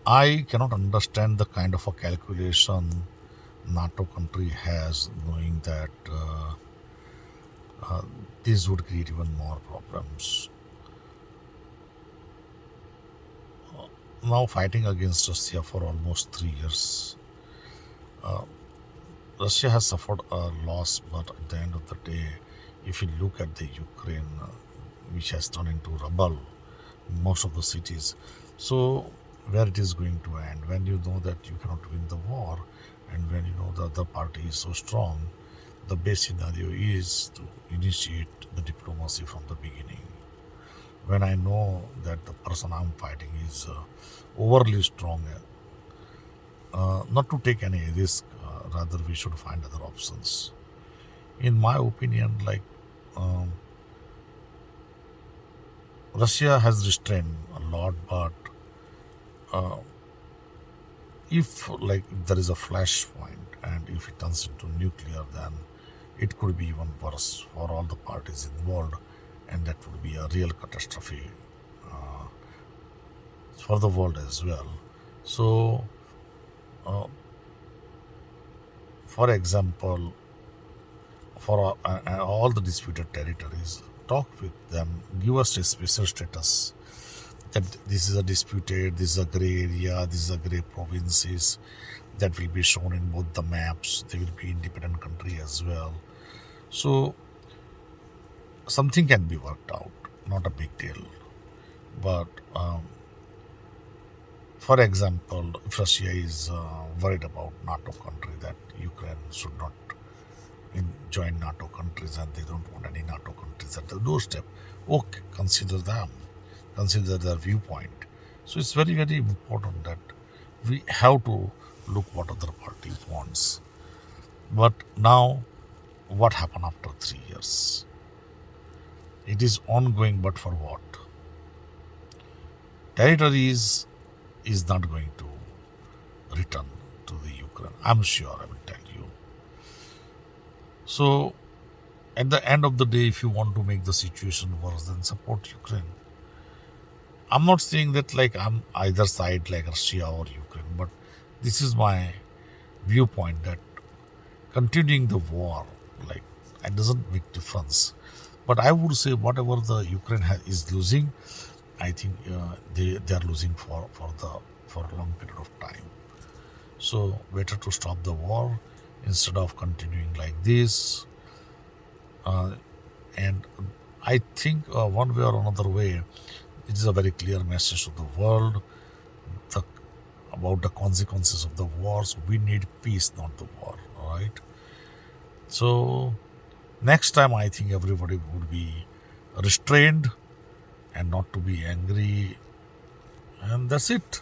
I cannot understand the kind of a calculation NATO country has, knowing that this would create even more problems. Now fighting against Russia for almost 3 years, Russia has suffered a loss, but at the end of the day, if you look at the Ukraine, which has turned into rubble, most of the cities, so where it is going to end, when you know that you cannot win the war, and when you know the other party is so strong, the best scenario is to initiate the diplomacy from the beginning. When I know that the person I'm fighting is overly strong, not to take any risk, rather we should find other options. In my opinion, like um, Russia has restrained a lot, but uh, if like there is a flashpoint and if it turns into nuclear, then it could be even worse for all the parties involved, and that would be a real catastrophe uh, for the world as well. So, uh, for example, for all the disputed territories, talk with them, give us a special status that this is a disputed, this is a gray area, this is a gray provinces, that will be shown in both the maps. They will be independent country as well. So something can be worked out, not a big deal. But for example, if Russia is worried about NATO country that Ukraine should not join NATO countries and they don't want any NATO countries at the doorstep, okay, consider them, consider their viewpoint. So it's very, very important that we have to look what other party wants. But now, what happened after 3 years? It is ongoing, but for what? Territories is not going to return to the Ukraine. I'm sure, I will tell you. So, at the end of the day, if you want to make the situation worse, then support Ukraine. I'm not saying that like I'm either side like Russia or Ukraine, but this is my viewpoint that continuing the war, like it doesn't make difference. But I would say whatever the Ukraine is losing, I think they are losing for a long period of time. So better to stop the war instead of continuing like this. Uh, and I think one way or another way, it is a very clear message to the world the, about the consequences of the wars. We need peace, not the war. All right. So next time, I think everybody would be restrained and not to be angry, and that's it.